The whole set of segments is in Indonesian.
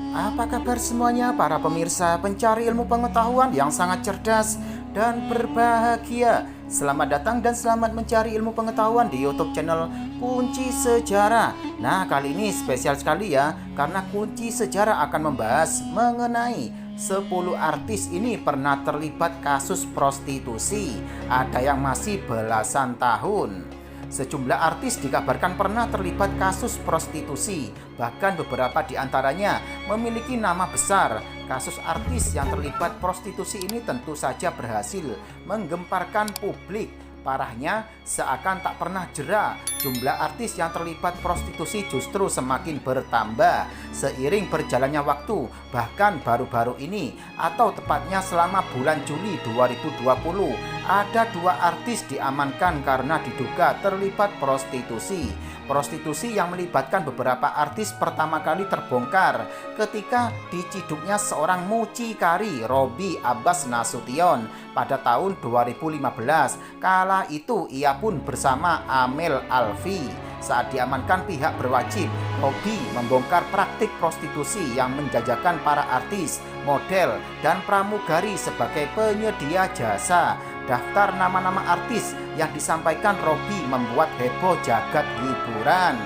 Apa kabar semuanya para pemirsa pencari ilmu pengetahuan yang sangat cerdas dan berbahagia. Selamat datang dan selamat mencari ilmu pengetahuan di YouTube channel Kunci Sejarah. Nah, kali ini spesial sekali ya, karena Kunci Sejarah akan membahas mengenai 10 artis ini pernah terlibat kasus prostitusi. Ada yang masih belasan tahun. Sejumlah artis dikabarkan pernah terlibat kasus prostitusi, bahkan beberapa di antaranya memiliki nama besar. Kasus artis yang terlibat prostitusi ini tentu saja berhasil menggemparkan publik. Parahnya, seakan tak pernah jera, jumlah artis yang terlibat prostitusi justru semakin bertambah seiring berjalannya waktu. Bahkan baru-baru ini, atau tepatnya selama bulan Juli 2020, ada 2 artis diamankan karena diduga terlibat prostitusi. Prostitusi yang melibatkan beberapa artis pertama kali terbongkar ketika diciduknya seorang mucikari, Robby Abbas Nasution, pada tahun 2015. Kala itu ia pun bersama Amel Alfi. Saat diamankan pihak berwajib, Robby membongkar praktik prostitusi yang menjajakan para artis, model, dan pramugari sebagai penyedia jasa. Daftar nama-nama artis yang disampaikan Robby membuat heboh jagat hiburan.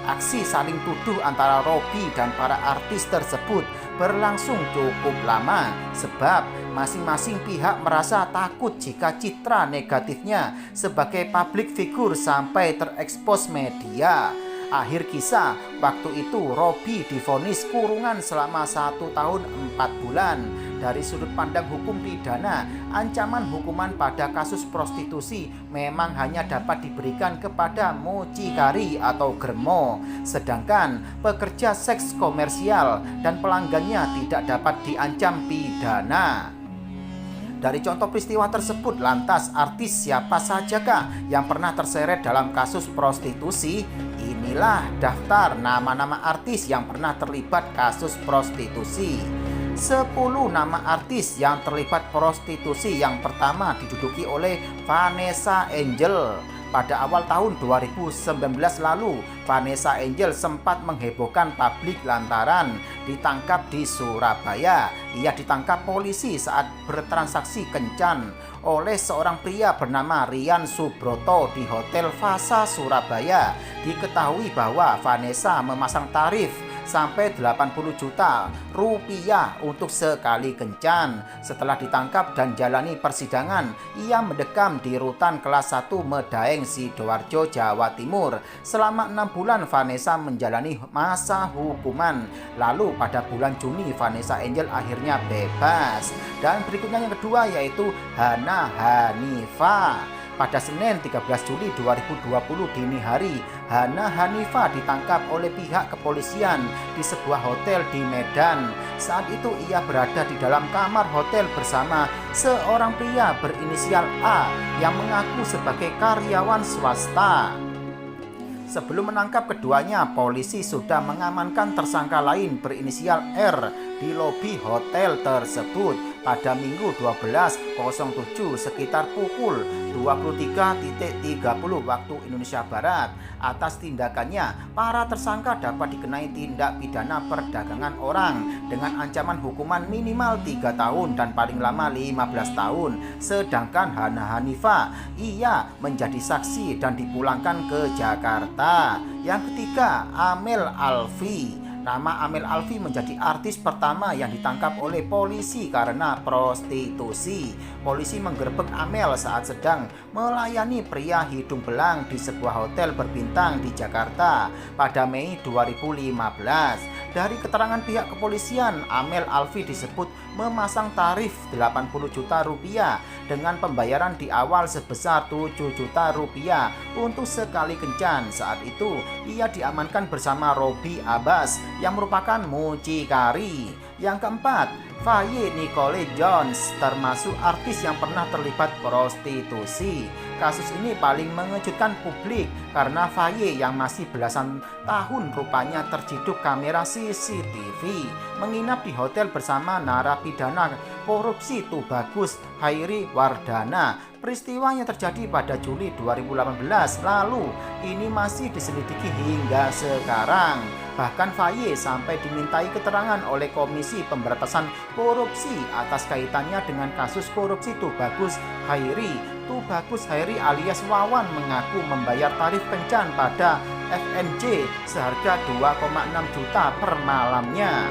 Aksi saling tuduh antara Robby dan para artis tersebut berlangsung cukup lama, sebab masing-masing pihak merasa takut jika citra negatifnya sebagai public figure sampai terekspos media. Akhir kisah, waktu itu Robby divonis kurungan selama 1 tahun 4 bulan. Dari sudut pandang hukum pidana, ancaman hukuman pada kasus prostitusi memang hanya dapat diberikan kepada mucikari atau germo, sedangkan pekerja seks komersial dan pelanggannya tidak dapat diancam pidana. Dari contoh peristiwa tersebut, lantas artis siapa sajakah yang pernah terseret dalam kasus prostitusi? Inilah daftar nama-nama artis yang pernah terlibat kasus prostitusi. 10 nama artis yang terlibat prostitusi. Yang pertama diduduki oleh Vanessa Angel. Pada awal tahun 2019 lalu, Vanessa Angel sempat menghebohkan publik lantaran ditangkap di Surabaya. Ia ditangkap polisi saat bertransaksi kencan oleh seorang pria bernama Rian Subroto di Hotel Fasa Surabaya. Diketahui bahwa Vanessa memasang tarif sampai 80 juta rupiah untuk sekali kencan. Setelah ditangkap dan jalani persidangan, ia mendekam di rutan kelas 1 Medaeng, Sidoarjo, Jawa Timur. Selama 6 bulan Vanessa menjalani masa hukuman. Lalu pada bulan Juni Vanessa Angel akhirnya bebas. Dan berikutnya yang kedua yaitu Hana Hanifa. Pada Senin 13 Juli 2020 dini hari, Hana Hanifa ditangkap oleh pihak kepolisian di sebuah hotel di Medan. Saat itu ia berada di dalam kamar hotel bersama seorang pria berinisial A yang mengaku sebagai karyawan swasta. Sebelum menangkap keduanya, polisi sudah mengamankan tersangka lain berinisial R di lobi hotel tersebut. Pada Minggu 12.07 sekitar pukul 23.30 waktu Indonesia Barat. Atas tindakannya, para tersangka dapat dikenai tindak pidana perdagangan orang dengan ancaman hukuman minimal 3 tahun dan paling lama 15 tahun. Sedangkan Hana Hanifa, ia menjadi saksi dan dipulangkan ke Jakarta. Yang ketiga, Amel Alfi. Nama Amel Alfi menjadi artis pertama yang ditangkap oleh polisi karena prostitusi. Polisi menggerebek Amel saat sedang melayani pria hidung belang di sebuah hotel berbintang di Jakarta pada Mei 2015. Dari keterangan pihak kepolisian, Amel Alfi disebut memasang tarif 80 juta rupiah dengan pembayaran di awal sebesar 7 juta rupiah untuk sekali kencan. Saat itu ia diamankan bersama Robby Abbas yang merupakan mucikari. Yang keempat, Faye Nicole Jones termasuk artis yang pernah terlibat prostitusi. Kasus ini paling mengejutkan publik karena Faye yang masih belasan tahun rupanya terciduk kamera CCTV menginap di hotel bersama narapidana korupsi Tubagus Hairi Wardana. Peristiwanya terjadi pada Juli 2018 lalu. Ini masih diselidiki hingga sekarang. Bahkan Faye sampai dimintai keterangan oleh Komisi Pemberantasan Korupsi atas kaitannya dengan kasus korupsi Tubagus Hairi. Tubagus Hairi alias Wawan mengaku membayar tarif kencan pada FNJ seharga 2,6 juta per malamnya.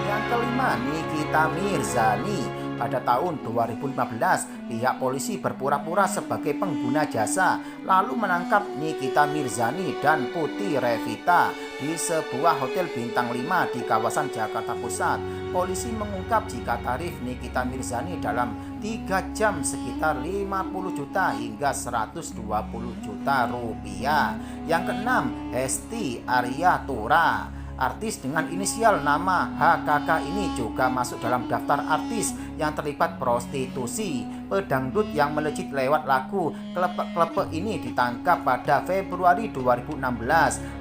Yang kelima, Nikita Mirzani. Pada tahun 2015, pihak polisi berpura-pura sebagai pengguna jasa lalu menangkap Nikita Mirzani dan Putih Revita di sebuah hotel bintang 5 di kawasan Jakarta Pusat. Polisi mengungkap jika tarif Nikita Mirzani dalam 3 jam sekitar 50 juta hingga 120 juta rupiah. Yang keenam, Hesti Aryatura. Artis dengan inisial nama HKK ini juga masuk dalam daftar artis yang terlibat prostitusi. Pedangdut yang melejit lewat lagu Klepek-klepek ini ditangkap pada Februari 2016.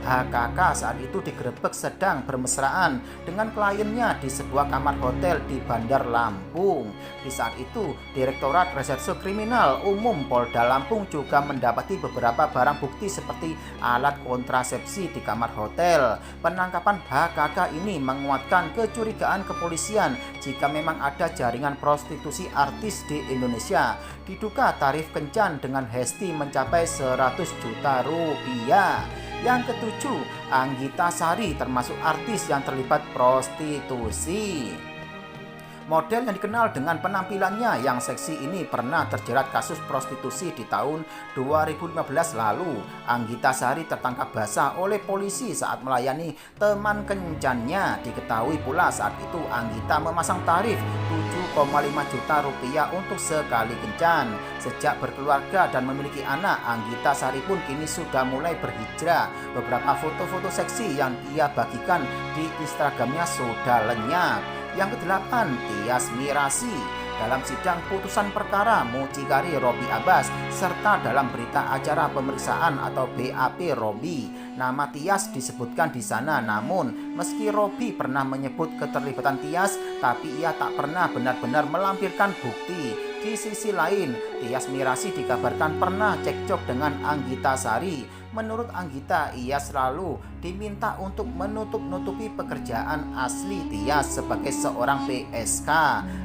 HKK saat itu digerebek sedang bermesraan dengan kliennya di sebuah kamar hotel di Bandar Lampung. Di saat itu, Direktorat Reserse Kriminal Umum Polda Lampung juga mendapati beberapa barang bukti seperti alat kontrasepsi di kamar hotel. Penangkapan HKK ini menguatkan kecurigaan kepolisian jika memang ada jaringan prostitusi artis di Indonesia. Diduga tarif kencan dengan Hesti mencapai 100 juta rupiah. Yang ketujuh, Anggita Sari termasuk artis yang terlibat prostitusi. Model yang dikenal dengan penampilannya yang seksi ini pernah terjerat kasus prostitusi di tahun 2015 lalu. Anggita Sari tertangkap basah oleh polisi saat melayani teman kencannya. Diketahui pula saat itu Anggita memasang tarif 7,5 juta rupiah untuk sekali kencan. Sejak berkeluarga dan memiliki anak, Anggita Sari pun kini sudah mulai berhijrah. Beberapa foto-foto seksi yang ia bagikan di Instagramnya sudah lenyap. Yang kedelapan, Tyas Mirasih. Dalam sidang putusan perkara mucikari Robby Abbas serta dalam berita acara pemeriksaan atau BAP Robby, nama Tyas disebutkan di sana. Namun meski Robby pernah menyebut keterlibatan Tyas, tapi ia tak pernah benar-benar melampirkan bukti. Di sisi lain, Tyas Mirasih dikabarkan pernah cekcok dengan Anggita Sari. Menurut Anggita, ia selalu diminta untuk menutup-nutupi pekerjaan asli Tyas sebagai seorang PSK.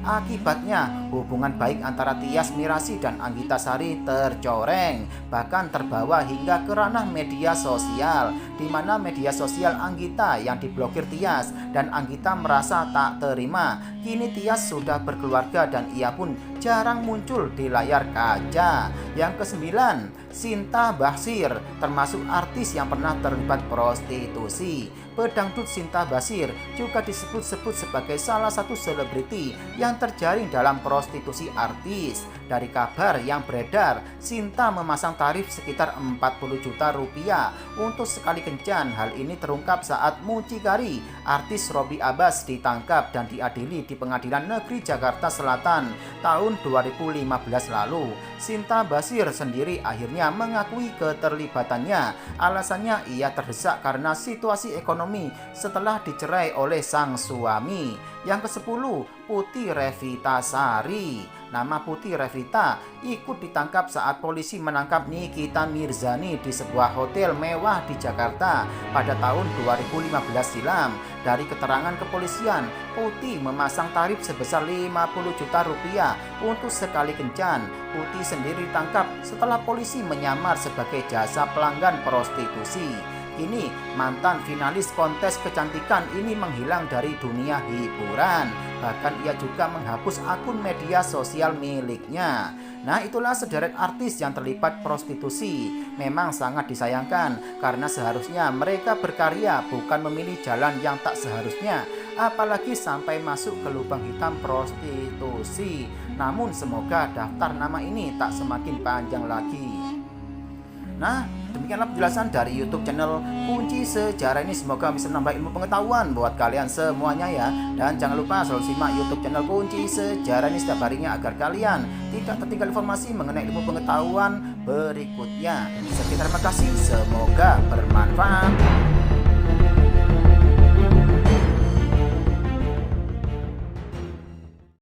Akibatnya, hubungan baik antara Tyas Mirasih dan Anggita Sari tercoreng, bahkan terbawa hingga ke ranah media sosial, di mana media sosial Anggita yang diblokir Tyas dan Anggita merasa tak terima. Kini Tyas sudah berkeluarga dan ia pun jarang muncul di layar kaca. Yang kesembilan, Sinta Bachir termasuk artis yang pernah terlibat prostitusi. Pedangdut Sinta Bachir juga disebut-sebut sebagai salah satu selebriti yang terjaring dalam prostitusi artis. Dari kabar yang beredar, Sinta memasang tarif sekitar 40 juta rupiah untuk sekali kencan. Hal ini terungkap saat mucikari artis Robby Abbas ditangkap dan diadili di Pengadilan Negeri Jakarta Selatan tahun 2015 lalu. Sinta Bachir sendiri akhirnya mengakui keterlibatannya. Alasannya ia terdesak karena situasi ekonomi setelah dicerai oleh sang suami. Yang ke-10, Putih Revita Sari. Nama Putih Revita ikut ditangkap saat polisi menangkap Nikita Mirzani di sebuah hotel mewah di Jakarta pada tahun 2015 silam. Dari keterangan kepolisian, Putih memasang tarif sebesar 50 juta rupiah untuk sekali kencan. Putih sendiri ditangkap setelah polisi menyamar sebagai jasa pelanggan prostitusi. Kini mantan finalis kontes kecantikan ini menghilang dari dunia hiburan. Bahkan ia juga menghapus akun media sosial miliknya. Nah, itulah sederet artis yang terlibat prostitusi. Memang sangat disayangkan karena seharusnya mereka berkarya, bukan memilih jalan yang tak seharusnya, apalagi sampai masuk ke lubang hitam prostitusi. Namun semoga daftar nama ini tak semakin panjang lagi. Nah, Demikianlah penjelasan dari YouTube channel Kunci Sejarah ini. Semoga bisa menambah ilmu pengetahuan buat kalian semuanya ya. Dan jangan lupa selalu simak YouTube channel Kunci Sejarah ini setiap harinya agar kalian tidak tertinggal informasi mengenai ilmu pengetahuan berikutnya. Sekian, terima kasih, semoga bermanfaat.